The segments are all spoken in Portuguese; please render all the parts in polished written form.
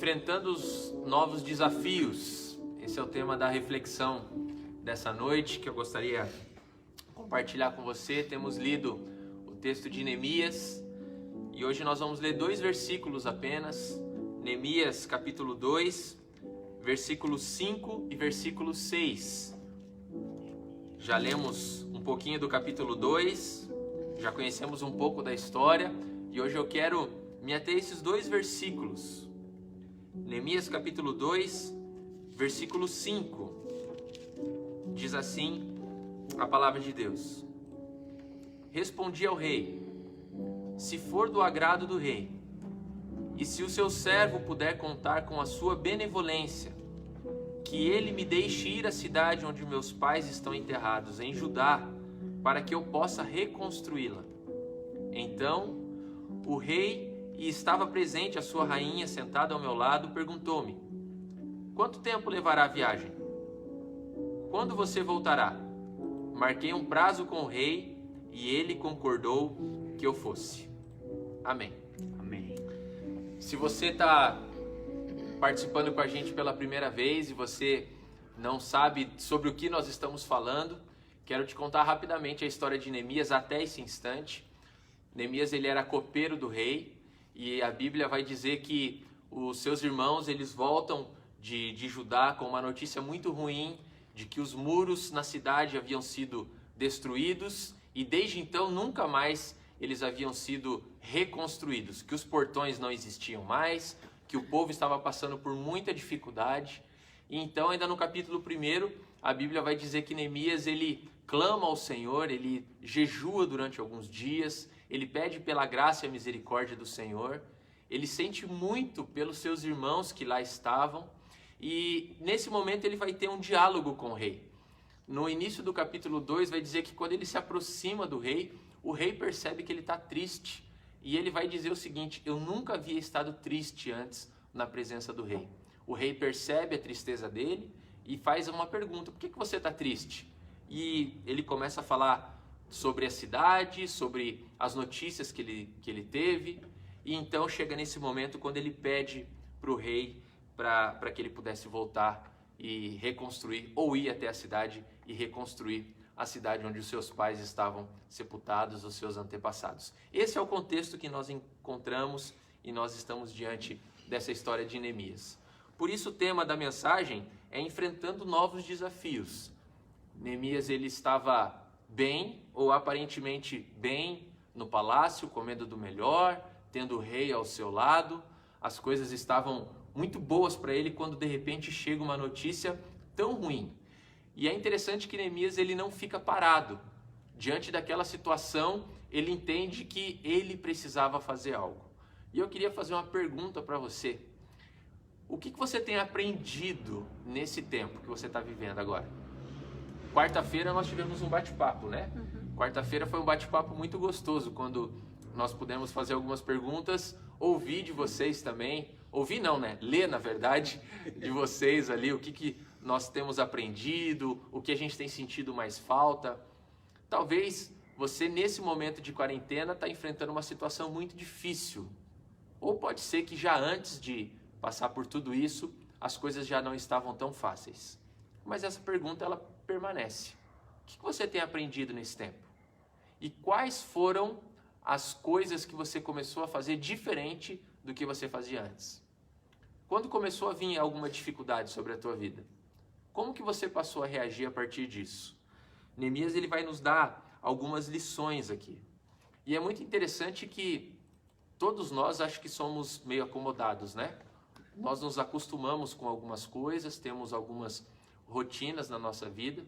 Enfrentando os novos desafios. Esse é o tema da reflexão dessa noite que eu gostaria de compartilhar com você. Temos lido o texto de Neemias e hoje nós vamos ler 2 versículos apenas. Neemias capítulo 2, versículo 5 e versículo 6. Já lemos um pouquinho do capítulo 2, já conhecemos um pouco da história e hoje eu quero me ater a esses 2 versículos. Neemias capítulo 2, versículo 5, diz assim a palavra de Deus: Respondi ao rei: se for do agrado do rei, e se o seu servo puder contar com a sua benevolência, que ele me deixe ir à cidade onde meus pais estão enterrados, em Judá, para que eu possa reconstruí-la. Então o rei, e estava presente a sua rainha sentada ao meu lado, perguntou-me: quanto tempo levará a viagem? Quando você voltará? Marquei um prazo com o rei e ele concordou que eu fosse. Amém. Amém. Se você está participando com a gente pela primeira vez e você não sabe sobre o que nós estamos falando, quero te contar rapidamente a história de Neemias até esse instante. Neemias, ele era copeiro do rei. E a Bíblia vai dizer que os seus irmãos, eles voltam de Judá com uma notícia muito ruim de que os muros na cidade haviam sido destruídos e desde então nunca mais eles haviam sido reconstruídos, que os portões não existiam mais, que o povo estava passando por muita dificuldade. E então, ainda no capítulo 1, a Bíblia vai dizer que Neemias, ele clama ao Senhor, ele jejua durante alguns dias, ele pede pela graça e a misericórdia do Senhor, ele sente muito pelos seus irmãos que lá estavam, e nesse momento ele vai ter um diálogo com o rei. No início do capítulo 2 vai dizer que quando ele se aproxima do rei, o rei percebe que ele está triste, e ele vai dizer o seguinte: eu nunca havia estado triste antes na presença do rei. O rei percebe a tristeza dele e faz uma pergunta: por que você está triste? E ele começa a falar sobre a cidade, sobre as notícias que ele teve, e então chega nesse momento quando ele pede para o rei para que ele pudesse voltar e reconstruir, ou ir até a cidade e reconstruir a cidade onde os seus pais estavam sepultados, os seus antepassados. Esse é o contexto que nós encontramos e nós estamos diante dessa história de Neemias. Por isso o tema da mensagem é enfrentando novos desafios. Neemias, ele estava bem, ou aparentemente bem, no palácio, comendo do melhor, tendo o rei ao seu lado. As coisas estavam muito boas para ele quando de repente chega uma notícia tão ruim. E é interessante que Neemias, ele não fica parado. Diante daquela situação, ele entende que ele precisava fazer algo. E eu queria fazer uma pergunta para você. O que você tem aprendido nesse tempo que você está vivendo agora? Quarta-feira nós tivemos um bate-papo, né? Quarta-feira foi um bate-papo muito gostoso, quando nós pudemos fazer algumas perguntas, ouvir de vocês também, ouvir não, né? Ler, na verdade, de vocês ali, o que nós temos aprendido, o que a gente tem sentido mais falta. Talvez você, nesse momento de quarentena, está enfrentando uma situação muito difícil. Ou pode ser que já antes de passar por tudo isso, as coisas já não estavam tão fáceis. Mas essa pergunta, ela permanece. O que você tem aprendido nesse tempo? E quais foram as coisas que você começou a fazer diferente do que você fazia antes? Quando começou a vir alguma dificuldade sobre a tua vida, como que você passou a reagir a partir disso? Neemias, ele vai nos dar algumas lições aqui. E é muito interessante que todos nós acho que somos meio acomodados, né? Nós nos acostumamos com algumas coisas, temos algumas rotinas na nossa vida,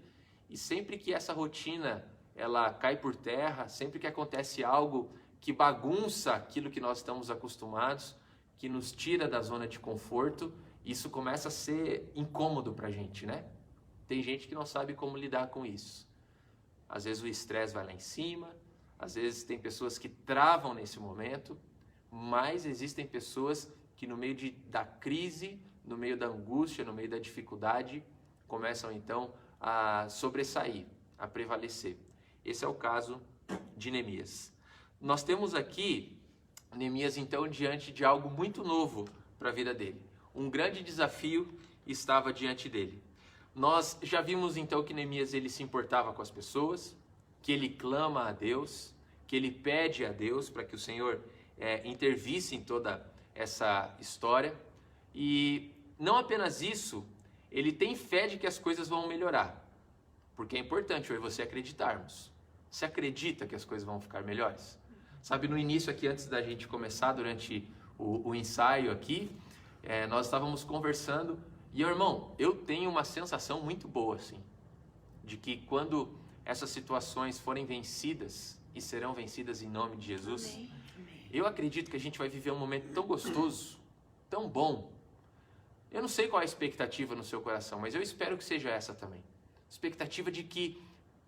e sempre que essa rotina ela cai por terra, sempre que acontece algo que bagunça aquilo que nós estamos acostumados, que nos tira da zona de conforto, isso começa a ser incômodo pra gente, né? Tem gente que não sabe como lidar com isso. Às vezes o estresse vai lá em cima, às vezes tem pessoas que travam nesse momento, mas existem pessoas que no meio da crise, no meio da angústia, no meio da dificuldade, começam então a sobressair, a prevalecer. Esse é o caso de Neemias. Nós temos aqui Neemias então diante de algo muito novo para a vida dele. Um grande desafio estava diante dele. Nós já vimos então que Neemias ele se importava com as pessoas, que ele clama a Deus, que ele pede a Deus para que o Senhor intervisse em toda essa história. E não apenas isso, ele tem fé de que as coisas vão melhorar. Porque é importante eu e você acreditarmos. Você acredita que as coisas vão ficar melhores? Sabe, no início aqui, antes da gente começar, durante o ensaio aqui, nós estávamos conversando e, irmão, eu tenho uma sensação muito boa, assim, de que quando essas situações forem vencidas, e serão vencidas em nome de Jesus, amém. Eu acredito que a gente vai viver um momento tão gostoso, tão bom. Eu não sei qual é a expectativa no seu coração, mas eu espero que seja essa também. Expectativa de que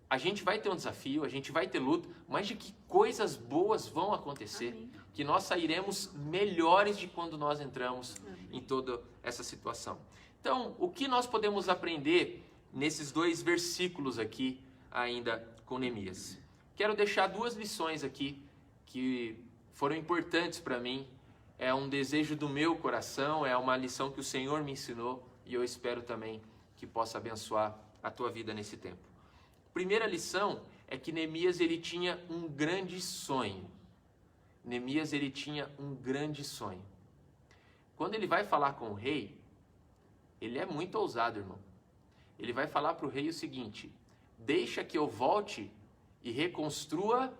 a gente vai ter um desafio, a gente vai ter luta, mas de que coisas boas vão acontecer, amém. Que nós sairemos melhores de quando nós entramos em toda essa situação. Então, o que nós podemos aprender nesses 2 versículos aqui, ainda com Neemias? Quero deixar 2 lições aqui que foram importantes para mim. É um desejo do meu coração, é uma lição que o Senhor me ensinou e eu espero também que possa abençoar a tua vida nesse tempo. Primeira lição é que Neemias ele tinha um grande sonho. Neemias ele tinha um grande sonho. Quando ele vai falar com o rei, ele é muito ousado, irmão. Ele vai falar para o rei o seguinte: deixa que eu volte e reconstrua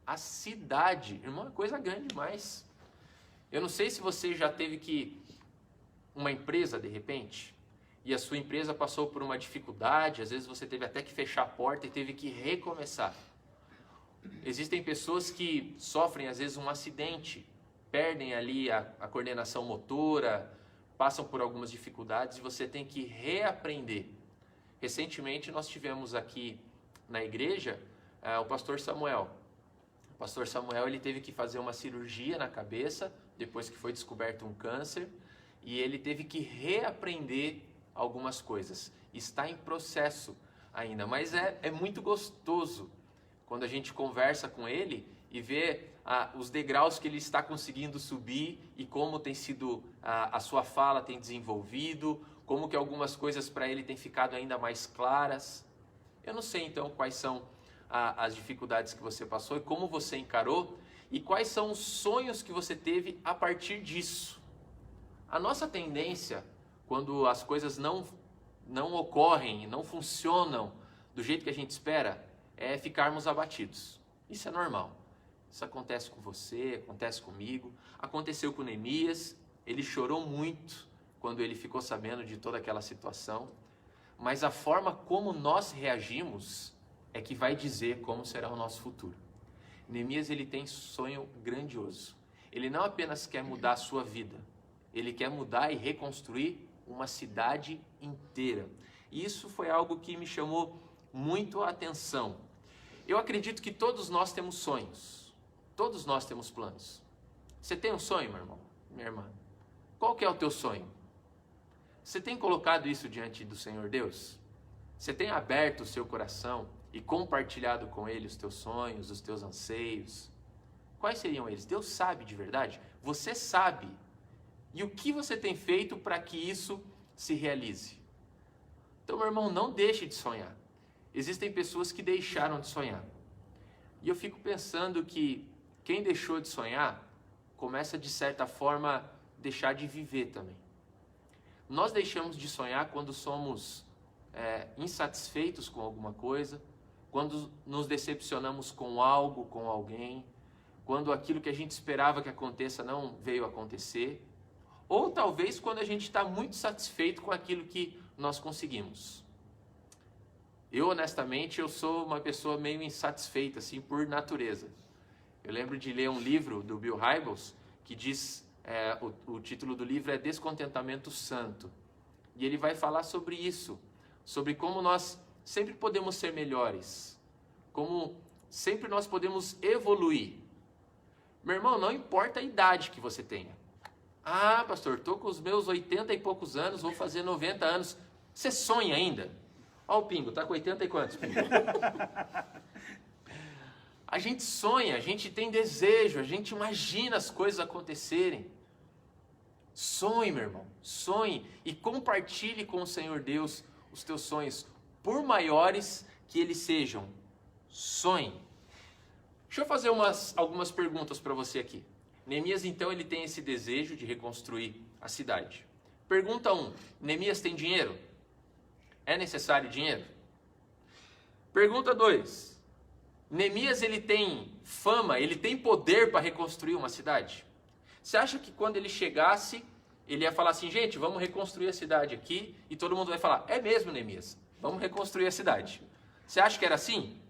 a cidade. Irmão, é coisa grande demais. Eu não sei se você já teve que uma empresa de repente, e a sua empresa passou por uma dificuldade, às vezes você teve até que fechar a porta e teve que recomeçar. Existem pessoas que sofrem às vezes um acidente, perdem ali a coordenação motora, passam por algumas dificuldades e você tem que reaprender. Recentemente nós tivemos aqui na igreja o pastor Samuel. O pastor Samuel ele teve que fazer uma cirurgia na cabeça, depois que foi descoberto um câncer, e ele teve que reaprender algumas coisas. Está em processo ainda, mas é muito gostoso quando a gente conversa com ele e vê os degraus que ele está conseguindo subir e como tem sido a sua fala tem desenvolvido, como que algumas coisas para ele têm ficado ainda mais claras. Eu não sei então quais são as dificuldades que você passou e como você encarou e quais são os sonhos que você teve a partir disso. A nossa tendência, quando as coisas não ocorrem, não funcionam do jeito que a gente espera, é ficarmos abatidos. Isso é normal. Isso acontece com você, acontece comigo, aconteceu com Neemias, ele chorou muito quando ele ficou sabendo de toda aquela situação, mas a forma como nós reagimos é que vai dizer como será o nosso futuro. Neemias ele tem sonho grandioso. Ele não apenas quer mudar a sua vida, ele quer mudar e reconstruir uma cidade inteira. E isso foi algo que me chamou muito a atenção. Eu acredito que todos nós temos sonhos, todos nós temos planos. Você tem um sonho, meu irmão, minha irmã? Qual que é o teu sonho? Você tem colocado isso diante do Senhor Deus? Você tem aberto o seu coração e compartilhado com Ele os teus sonhos, os teus anseios? Quais seriam eles? Deus sabe de verdade? Você sabe. E o que você tem feito para que isso se realize? Então, meu irmão, não deixe de sonhar. Existem pessoas que deixaram de sonhar. E eu fico pensando que quem deixou de sonhar, começa de certa forma deixar de viver também. Nós deixamos de sonhar quando somos insatisfeitos com alguma coisa, quando nos decepcionamos com algo, com alguém, quando aquilo que a gente esperava que aconteça não veio acontecer, ou talvez quando a gente está muito satisfeito com aquilo que nós conseguimos. Eu, honestamente, eu sou uma pessoa meio insatisfeita, assim, por natureza. Eu lembro de ler um livro do Bill Hybels, que diz, o título do livro é Descontentamento Santo. E ele vai falar sobre isso, sobre como nós sempre podemos ser melhores, como sempre nós podemos evoluir. Meu irmão, não importa a idade que você tenha. Ah, pastor, estou com os meus 80 e poucos anos, vou fazer 90 anos. Você sonha ainda? Ó o Pingo, tá com 80 e quantos, Pingo? A gente sonha, a gente tem desejo, a gente imagina as coisas acontecerem. Sonhe, meu irmão, sonhe e compartilhe com o Senhor Deus os teus sonhos, por maiores que eles sejam. Sonhe. Deixa eu fazer algumas perguntas para você aqui. Neemias, então, ele tem esse desejo de reconstruir a cidade. Pergunta 1. Neemias tem dinheiro? É necessário dinheiro? Pergunta 2. Neemias, ele tem fama, ele tem poder para reconstruir uma cidade? Você acha que quando ele chegasse, ele ia falar assim, gente, vamos reconstruir a cidade aqui, e todo mundo vai falar, é mesmo, Neemias, vamos reconstruir a cidade. Você acha que era assim?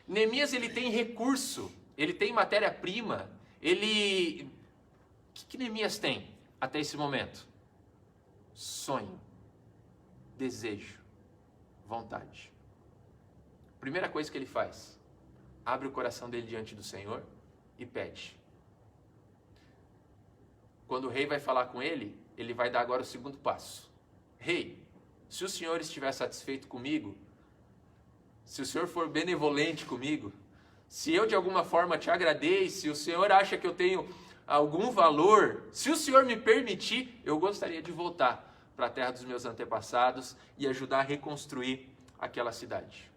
Neemias, ele tem recurso, ele tem matéria-prima, ele... O que Neemias tem até esse momento? Sonho, desejo, vontade. Primeira coisa que ele faz, abre o coração dele diante do Senhor e pede. Quando o rei vai falar com ele, ele vai dar agora o segundo passo. Rei, se o Senhor estiver satisfeito comigo, se o Senhor for benevolente comigo, se eu de alguma forma te agradei, se o Senhor acha que eu tenho algum valor, se o Senhor me permitir, eu gostaria de voltar para a terra dos meus antepassados e ajudar a reconstruir aquela cidade.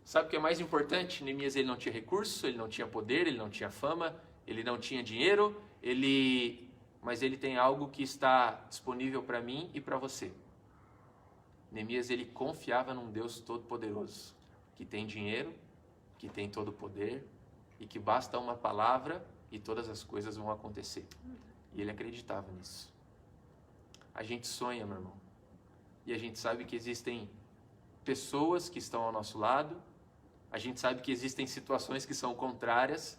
Sabe o que é mais importante? Neemias, ele não tinha recurso, ele não tinha poder, ele não tinha fama, ele não tinha dinheiro, mas ele tem algo que está disponível para mim e para você. Neemias, ele confiava num Deus todo-poderoso, que tem dinheiro, que tem todo o poder e que basta uma palavra e todas as coisas vão acontecer. E ele acreditava nisso. A gente sonha, meu irmão, e a gente sabe que existem pessoas que estão ao nosso lado, a gente sabe que existem situações que são contrárias,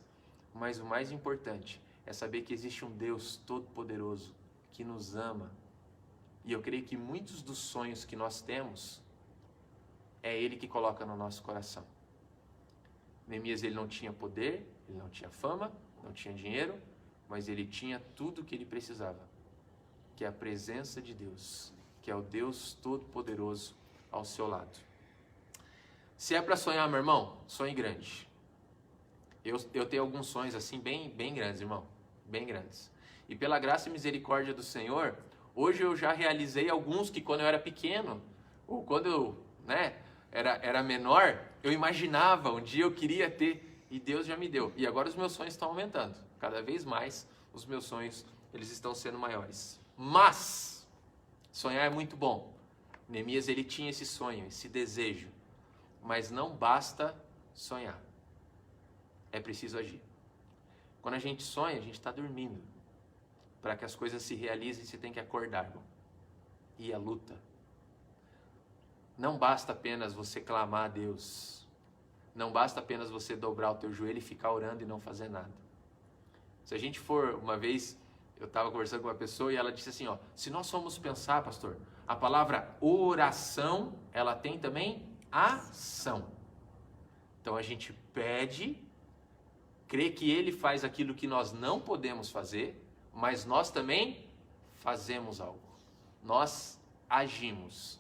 mas o mais importante é saber que existe um Deus todo-poderoso que nos ama. E eu creio que muitos dos sonhos que nós temos, é Ele que coloca no nosso coração. Neemias, ele não tinha poder, ele não tinha fama, não tinha dinheiro, mas ele tinha tudo o que ele precisava, que é a presença de Deus, que é o Deus todo-poderoso ao seu lado. Se é para sonhar, meu irmão, sonhe grande. Eu tenho alguns sonhos assim bem grandes, irmão, bem grandes. E pela graça e misericórdia do Senhor, hoje eu já realizei alguns que quando eu era pequeno, ou quando eu era menor, eu imaginava, um dia eu queria ter, e Deus já me deu. E agora os meus sonhos estão aumentando. Cada vez mais os meus sonhos, eles estão sendo maiores. Mas, sonhar é muito bom. Neemias, ele tinha esse sonho, esse desejo. Mas não basta sonhar. É preciso agir. Quando a gente sonha, a gente está dormindo. Para que as coisas se realizem, você tem que acordar, irmão. E a luta. Não basta apenas você clamar a Deus. Não basta apenas você dobrar o teu joelho e ficar orando e não fazer nada. Se a gente for, uma vez, eu estava conversando com uma pessoa e ela disse assim, ó, se nós formos pensar, pastor, a palavra oração, ela tem também ação. Então a gente pede, crê que Ele faz aquilo que nós não podemos fazer, mas nós também fazemos algo. Nós agimos.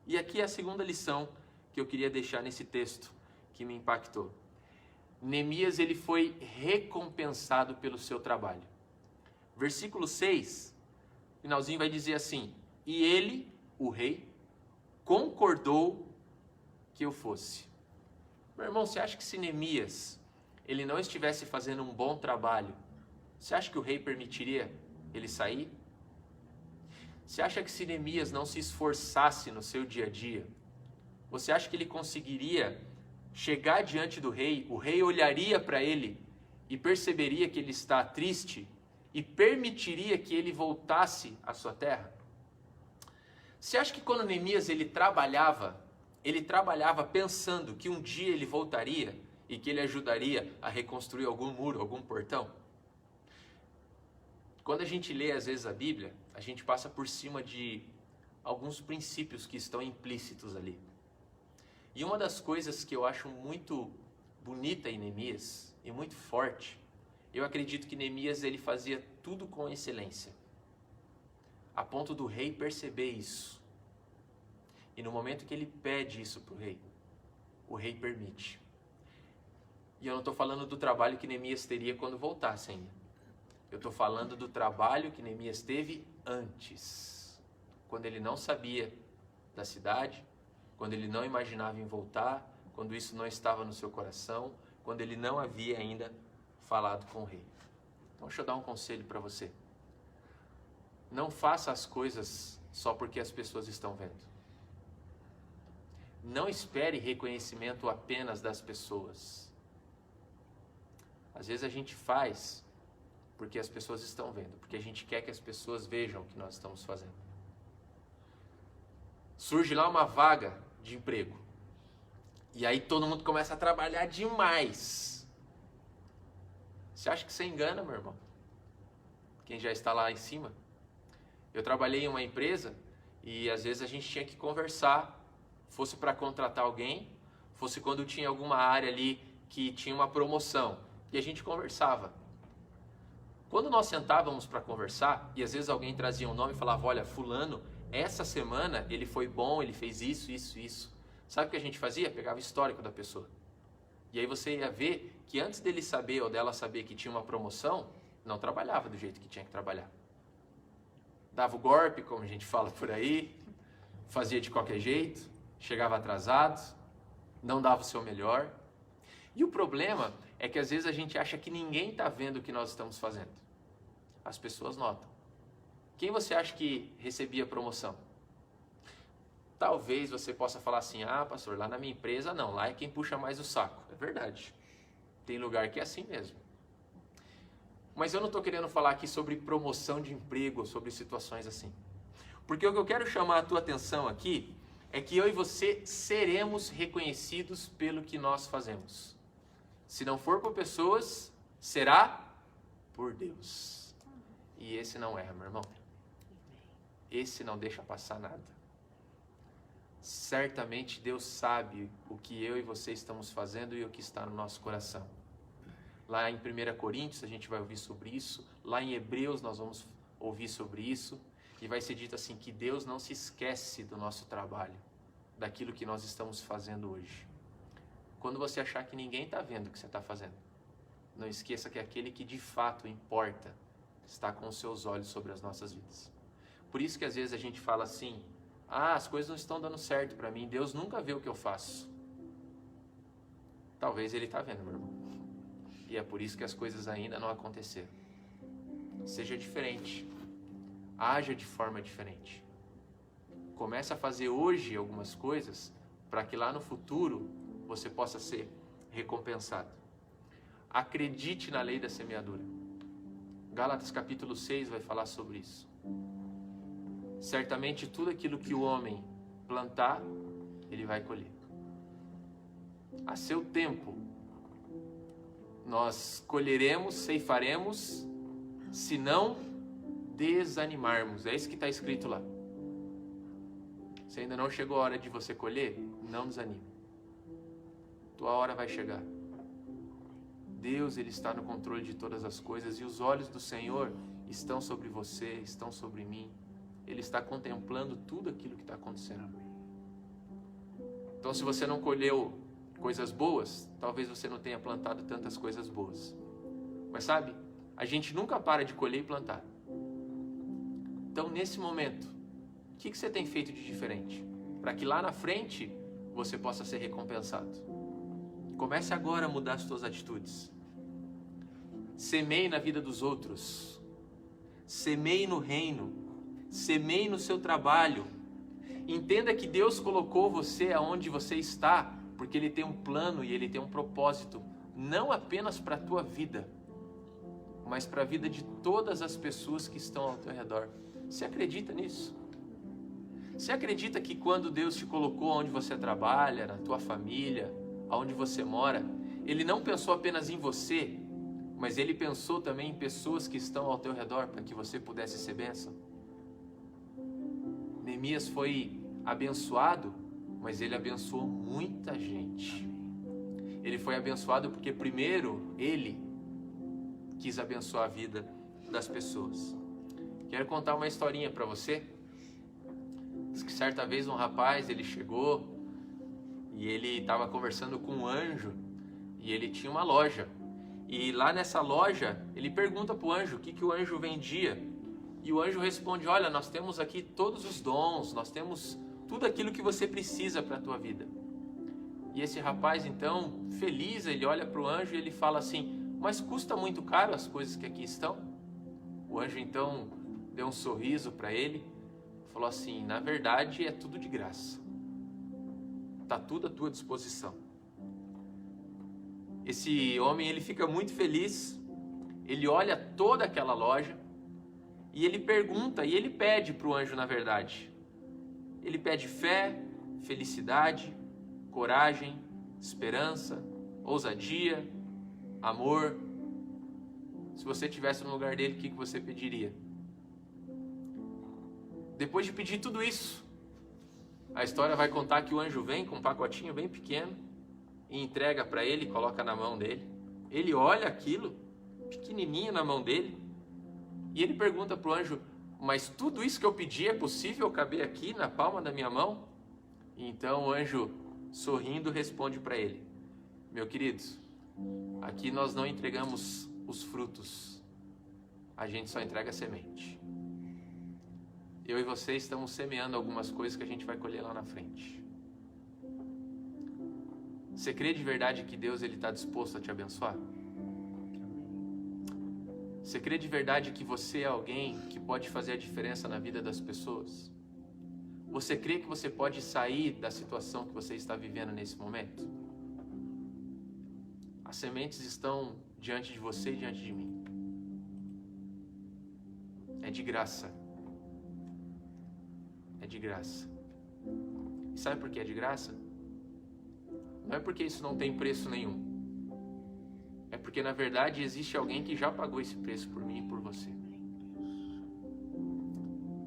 E aqui é a segunda lição que eu queria deixar nesse texto que me impactou. Neemias, ele foi recompensado pelo seu trabalho. Versículo 6, finalzinho vai dizer assim, e ele, o rei, concordou que eu fosse. Meu irmão, você acha que se Neemias, ele não estivesse fazendo um bom trabalho, você acha que o rei permitiria ele sair? Você acha que se Neemias não se esforçasse no seu dia a dia, você acha que ele conseguiria chegar diante do rei, o rei olharia para ele e perceberia que ele está triste e permitiria que ele voltasse à sua terra? Você acha que quando Neemias ele trabalhava pensando que um dia ele voltaria e que ele ajudaria a reconstruir algum muro, algum portão? Quando a gente lê às vezes a Bíblia, a gente passa por cima de alguns princípios que estão implícitos ali. E uma das coisas que eu acho muito bonita em Neemias e muito forte, eu acredito que Neemias ele fazia tudo com excelência, a ponto do rei perceber isso. E no momento que ele pede isso para o rei permite. E eu não estou falando do trabalho que Neemias teria quando voltasse ainda. Eu estou falando do trabalho que Neemias teve antes, quando ele não sabia da cidade, quando ele não imaginava em voltar, quando isso não estava no seu coração, quando ele não havia ainda falado com o rei. Então deixa eu dar um conselho para você. Não faça as coisas só porque as pessoas estão vendo. Não espere reconhecimento apenas das pessoas. Às vezes a gente faz porque as pessoas estão vendo, porque a gente quer que as pessoas vejam o que nós estamos fazendo. Surge lá uma vaga de emprego. E aí todo mundo começa a trabalhar demais. Você acha que você engana, meu irmão? Quem já está lá em cima? Eu trabalhei em uma empresa e às vezes a gente tinha que conversar, fosse para contratar alguém, fosse quando tinha alguma área ali que tinha uma promoção, e a gente conversava. Quando nós sentávamos para conversar, e às vezes alguém trazia um nome e falava, olha, fulano, essa semana ele foi bom, ele fez isso, isso, isso. Sabe o que a gente fazia? Pegava o histórico da pessoa. E aí você ia ver que antes dele saber ou dela saber que tinha uma promoção, não trabalhava do jeito que tinha que trabalhar. Dava o golpe, como a gente fala por aí, fazia de qualquer jeito, chegava atrasado, não dava o seu melhor. E o problema é que às vezes a gente acha que ninguém está vendo o que nós estamos fazendo. As pessoas notam. Quem você acha que recebia promoção? Talvez você possa falar assim, ah, pastor, lá na minha empresa não, lá é quem puxa mais o saco. É verdade. Tem lugar que é assim mesmo. Mas eu não estou querendo falar aqui sobre promoção de emprego, sobre situações assim. Porque o que eu quero chamar a tua atenção aqui é que eu e você seremos reconhecidos pelo que nós fazemos. Se não for por pessoas, será por Deus. E esse não erra, meu irmão. Esse não deixa passar nada. Certamente Deus sabe o que eu e você estamos fazendo e o que está no nosso coração. Lá em 1 Coríntios a gente vai ouvir sobre isso. Lá em Hebreus nós vamos ouvir sobre isso. E vai ser dito assim, que Deus não se esquece do nosso trabalho, daquilo que nós estamos fazendo hoje. Quando você achar que ninguém está vendo o que você está fazendo, não esqueça que aquele que de fato importa está com os seus olhos sobre as nossas vidas. Por isso que às vezes a gente fala assim, ah, as coisas não estão dando certo para mim, Deus nunca vê o que eu faço. Talvez Ele está vendo, meu irmão. E é por isso que as coisas ainda não aconteceram. Seja diferente. Haja de forma diferente. Comece a fazer hoje algumas coisas para que lá no futuro você possa ser recompensado. Acredite na lei da semeadura. Gálatas capítulo 6 vai falar sobre isso. Certamente tudo aquilo que o homem plantar, ele vai colher. A seu tempo, nós colheremos, ceifaremos, se não desanimarmos. É isso que está escrito lá. Se ainda não chegou a hora de você colher, não desanime. Tua hora vai chegar. Deus, Ele está no controle de todas as coisas e os olhos do Senhor estão sobre você, estão sobre mim. Ele está contemplando tudo aquilo que está acontecendo. Então, se você não colheu coisas boas, talvez você não tenha plantado tantas coisas boas. Mas sabe, a gente nunca para de colher e plantar. Então, nesse momento, o que você tem feito de diferente? Para que lá na frente você possa ser recompensado. Comece agora a mudar as suas atitudes. Semeie na vida dos outros. Semeie no reino. Semeie no seu trabalho. Entenda que Deus colocou você aonde você está, porque Ele tem um plano e Ele tem um propósito, não apenas para a tua vida, mas para a vida de todas as pessoas que estão ao teu redor. Você acredita nisso? Você acredita que quando Deus te colocou onde você trabalha, na tua família, aonde você mora, Ele não pensou apenas em você, mas Ele pensou também em pessoas que estão ao teu redor para que você pudesse ser bênção? Neemias foi abençoado, mas ele abençoou muita gente. Ele foi abençoado porque primeiro ele quis abençoar a vida das pessoas. Quero contar uma historinha para você. Diz que certa vez um rapaz, ele chegou e ele estava conversando com um anjo e ele tinha uma loja. E lá nessa loja, ele pergunta para o anjo o que o anjo vendia. E o anjo responde: olha, nós temos aqui todos os dons, nós temos tudo aquilo que você precisa para a tua vida. E esse rapaz, então, feliz, ele olha para o anjo e ele fala assim: mas custa muito caro as coisas que aqui estão? O anjo, então, deu um sorriso para ele, falou assim: na verdade, é tudo de graça. Está tudo à tua disposição. Esse homem, ele fica muito feliz, ele olha toda aquela loja e ele pergunta, e ele pede para o anjo, na verdade. Ele pede fé, felicidade, coragem, esperança, ousadia, amor. Se você estivesse no lugar dele, o que você pediria? Depois de pedir tudo isso, a história vai contar que o anjo vem com um pacotinho bem pequeno e entrega para ele, coloca na mão dele. Ele olha aquilo, pequenininho na mão dele, e ele pergunta para o anjo: mas tudo isso que eu pedi é possível caber aqui na palma da minha mão? E então o anjo, sorrindo, responde para ele: meu querido, aqui nós não entregamos os frutos, a gente só entrega a semente. Eu e você estamos semeando algumas coisas que a gente vai colher lá na frente. Você crê de verdade que Deus está disposto a te abençoar? Você crê de verdade que você é alguém que pode fazer a diferença na vida das pessoas? Você crê que você pode sair da situação que você está vivendo nesse momento? As sementes estão diante de você e diante de mim. É de graça. É de graça. E sabe por que é de graça? Não é porque isso não tem preço nenhum. É porque na verdade existe alguém que já pagou esse preço por mim e por você.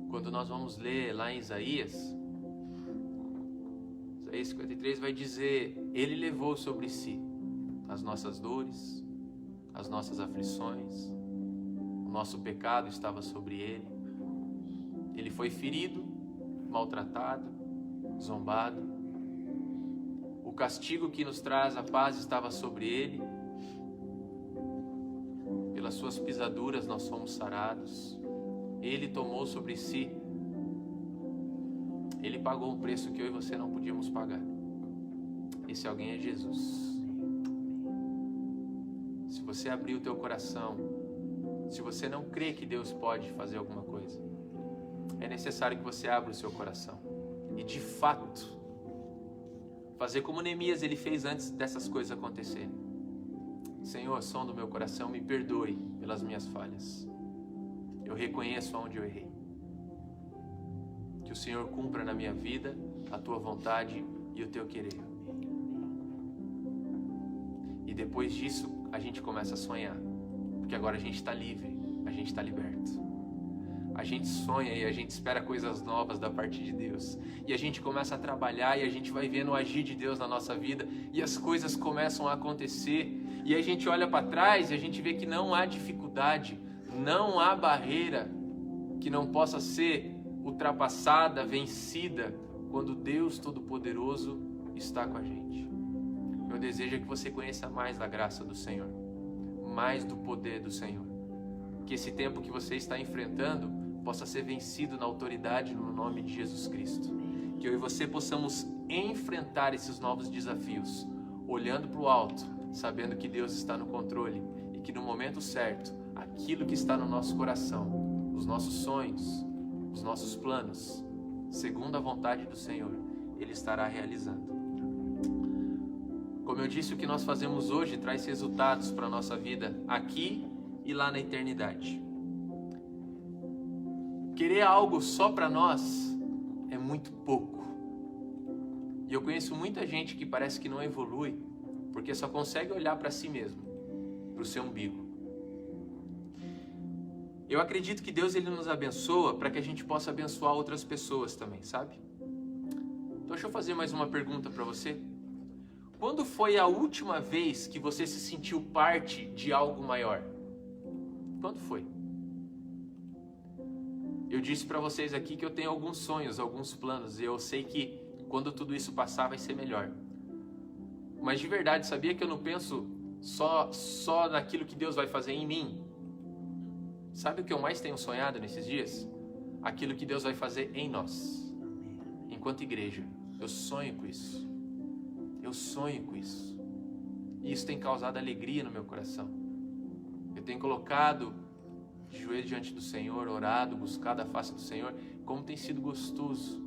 Quando nós vamos ler lá em Isaías 53 vai dizer: ele levou sobre si as nossas dores, as nossas aflições, o nosso pecado estava sobre ele. Ele foi ferido, maltratado, zombado. O castigo que nos traz a paz estava sobre ele. Pelas suas pisaduras nós somos sarados. Ele tomou sobre si. Ele pagou um preço que eu e você não podíamos pagar. Esse alguém é Jesus. Se você abrir o teu coração, se você não crê que Deus pode fazer alguma coisa, é necessário que você abra o seu coração e de fato fazer como Neemias ele fez antes dessas coisas acontecerem. Senhor, som do meu coração, me perdoe pelas minhas falhas. Eu reconheço onde eu errei. Que o Senhor cumpra na minha vida a tua vontade e o teu querer. E depois disso a gente começa a sonhar, porque agora a gente está livre, a gente está liberto. A gente sonha e a gente espera coisas novas da parte de Deus. E a gente começa a trabalhar e a gente vai vendo o agir de Deus na nossa vida. E as coisas começam a acontecer. E a gente olha para trás e a gente vê que não há dificuldade, não há barreira que não possa ser ultrapassada, vencida, quando Deus Todo-Poderoso está com a gente. Meu desejo é que você conheça mais da graça do Senhor, mais do poder do Senhor. Que esse tempo que você está enfrentando possa ser vencido na autoridade no nome de Jesus Cristo. Que eu e você possamos enfrentar esses novos desafios, olhando para o alto, sabendo que Deus está no controle e que no momento certo, aquilo que está no nosso coração, os nossos sonhos, os nossos planos, segundo a vontade do Senhor, Ele estará realizando. Como eu disse, o que nós fazemos hoje traz resultados para a nossa vida aqui e lá na eternidade. Querer algo só para nós é muito pouco. E eu conheço muita gente que parece que não evolui porque só consegue olhar para si mesmo, para o seu umbigo. Eu acredito que Deus ele nos abençoa para que a gente possa abençoar outras pessoas também, sabe? Então deixa eu fazer mais uma pergunta para você. Quando foi a última vez que você se sentiu parte de algo maior? Quando foi? Eu disse para vocês aqui que eu tenho alguns sonhos, alguns planos, e eu sei que quando tudo isso passar vai ser melhor. Mas de verdade, sabia que eu não penso só naquilo que Deus vai fazer em mim. Sabe o que eu mais tenho sonhado nesses dias? Aquilo que Deus vai fazer em nós. Enquanto igreja, eu sonho com isso. Eu sonho com isso. E isso tem causado alegria no meu coração. Eu tenho colocado de joelho diante do Senhor, orado, buscado a face do Senhor, como tem sido gostoso.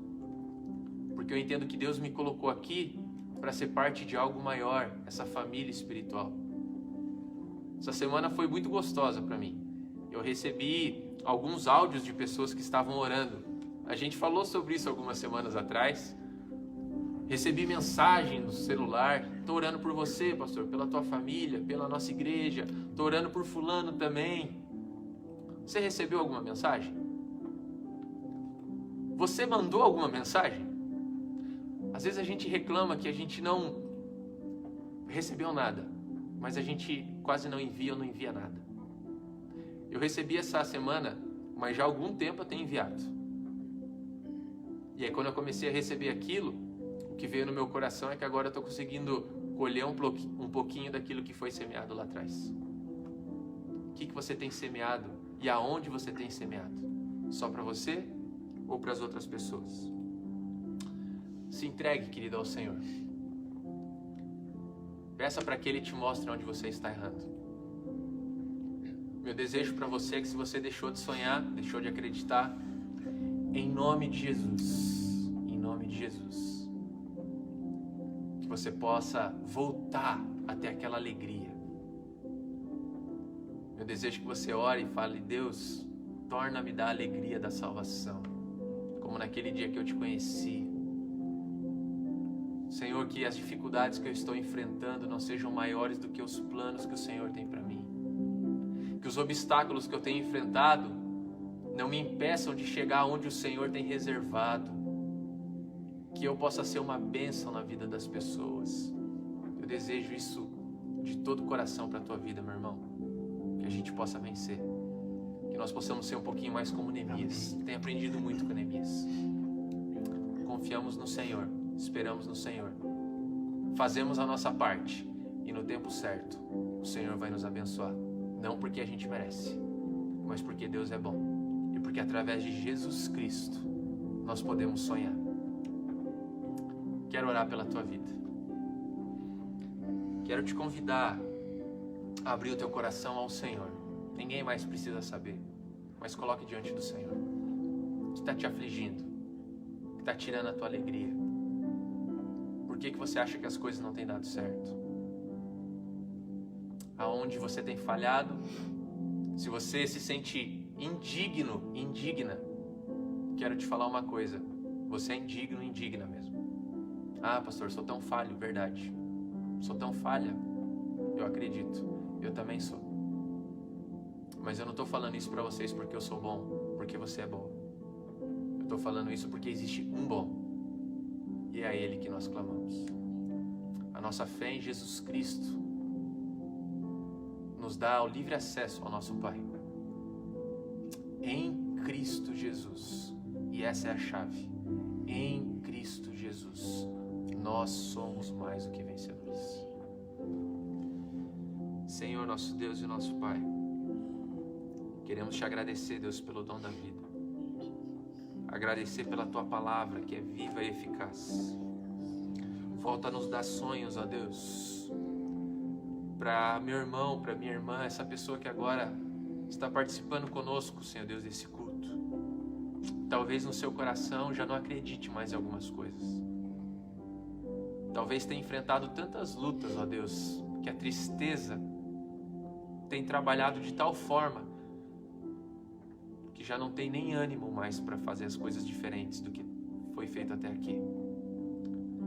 Porque eu entendo que Deus me colocou aqui para ser parte de algo maior, essa família espiritual. Essa semana foi muito gostosa para mim. Eu recebi alguns áudios de pessoas que estavam orando. A gente falou sobre isso algumas semanas atrás. Recebi mensagem no celular: estou orando por você, pastor, pela tua família, pela nossa igreja, estou orando por fulano também. Você recebeu alguma mensagem? Você mandou alguma mensagem? Às vezes a gente reclama que a gente não recebeu nada, mas a gente quase não envia ou não envia nada. Eu recebi essa semana, mas já há algum tempo eu tenho enviado. E aí quando eu comecei a receber aquilo, o que veio no meu coração é que agora eu estou conseguindo colher um pouquinho daquilo que foi semeado lá atrás. O que você tem semeado e aonde você tem semeado? Só para você ou para as outras pessoas? Se entregue, querido, ao Senhor. Peça para que Ele te mostre onde você está errando. Meu desejo para você é que, se você deixou de sonhar, deixou de acreditar, em nome de Jesus, que você possa voltar até aquela alegria. Meu desejo é que você ore e fale: Deus, torna-me da alegria da salvação, como naquele dia que eu te conheci. Senhor, que as dificuldades que eu estou enfrentando não sejam maiores do que os planos que o Senhor tem para mim. Que os obstáculos que eu tenho enfrentado não me impeçam de chegar onde o Senhor tem reservado. Que eu possa ser uma bênção na vida das pessoas. Eu desejo isso de todo o coração para a tua vida, meu irmão. Que a gente possa vencer. Que nós possamos ser um pouquinho mais como Neemias. Tenho aprendido muito com Neemias. Confiamos no Senhor. Esperamos no Senhor. Fazemos a nossa parte. E no tempo certo, o Senhor vai nos abençoar. Não porque a gente merece, mas porque Deus é bom. E porque através de Jesus Cristo nós podemos sonhar. Quero orar pela tua vida. Quero te convidar a abrir o teu coração ao Senhor. Ninguém mais precisa saber, mas coloque diante do Senhor. O que está te afligindo? O que está tirando a tua alegria? Por que você acha que as coisas não têm dado certo? Aonde você tem falhado? Se você se sente indigno, indigna, quero te falar uma coisa: você é indigno, indigna mesmo. Ah, pastor, sou tão falho. Verdade, sou tão falha. Eu acredito, eu também sou. Mas eu não estou falando isso para vocês porque eu sou bom, porque você é bom. Eu estou falando isso porque existe um bom, e é a Ele que nós clamamos. A nossa fé em Jesus Cristo nos dá o livre acesso ao nosso Pai. Em Cristo Jesus. E essa é a chave. Em Cristo Jesus, nós somos mais do que vencedores. Senhor, nosso Deus e nosso Pai, queremos te agradecer, Deus, pelo dom da vida. Agradecer pela tua palavra, que é viva e eficaz. Volta a nos dar sonhos, ó Deus, para meu irmão, para minha irmã, essa pessoa que agora está participando conosco, Senhor Deus, desse culto. Talvez no seu coração já não acredite mais em algumas coisas. Talvez tenha enfrentado tantas lutas, ó Deus, que a tristeza tem trabalhado de tal forma que já não tem nem ânimo mais para fazer as coisas diferentes do que foi feito até aqui.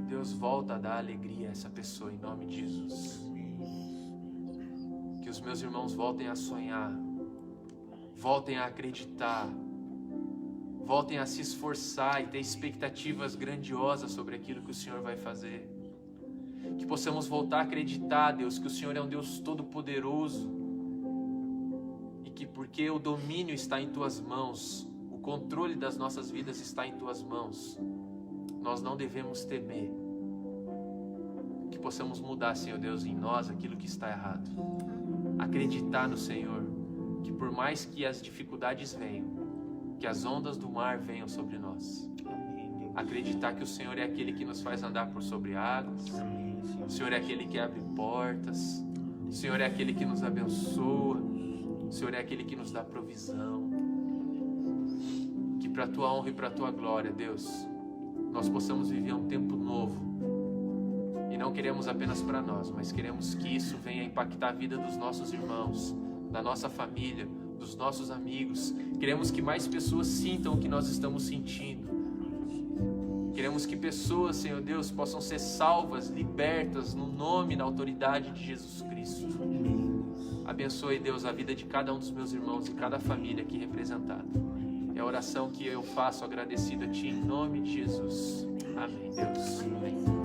Deus, volta a dar alegria a essa pessoa em nome de Jesus. Que os meus irmãos voltem a sonhar, voltem a acreditar, voltem a se esforçar e ter expectativas grandiosas sobre aquilo que o Senhor vai fazer. Que possamos voltar a acreditar, Deus, que o Senhor é um Deus todo-poderoso e que, porque o domínio está em Tuas mãos, o controle das nossas vidas está em Tuas mãos, nós não devemos temer. Que possamos mudar, Senhor Deus, em nós aquilo que está errado. Acreditar no Senhor, que por mais que as dificuldades venham, que as ondas do mar venham sobre nós. Acreditar que o Senhor é aquele que nos faz andar por sobre águas. O Senhor é aquele que abre portas. O Senhor é aquele que nos abençoa. O Senhor é aquele que nos dá provisão. Que para a Tua honra e para a Tua glória, Deus, nós possamos viver um tempo novo. E não queremos apenas para nós, mas queremos que isso venha impactar a vida dos nossos irmãos, da nossa família, dos nossos amigos. Queremos que mais pessoas sintam o que nós estamos sentindo. Queremos que pessoas, Senhor Deus, possam ser salvas, libertas no nome e na autoridade de Jesus Cristo. Abençoe, Deus, a vida de cada um dos meus irmãos e cada família aqui representada. É a oração que eu faço agradecido a Ti em nome de Jesus. Amém, Deus. Amém.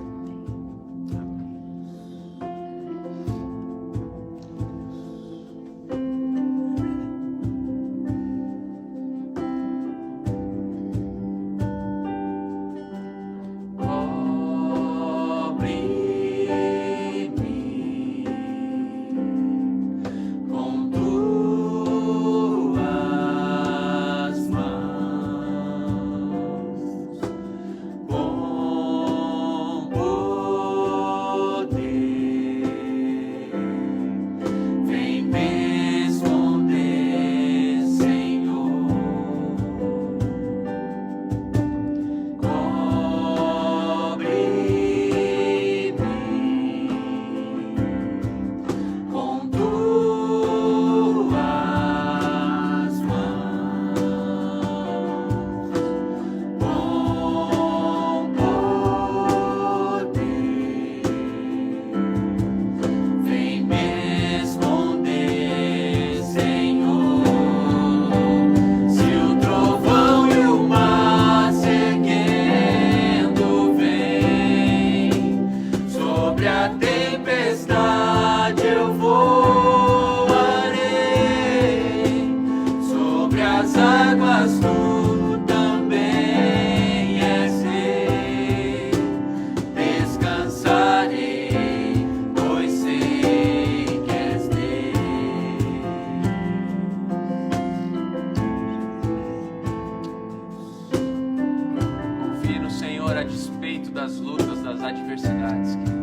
A despeito das lutas, das adversidades.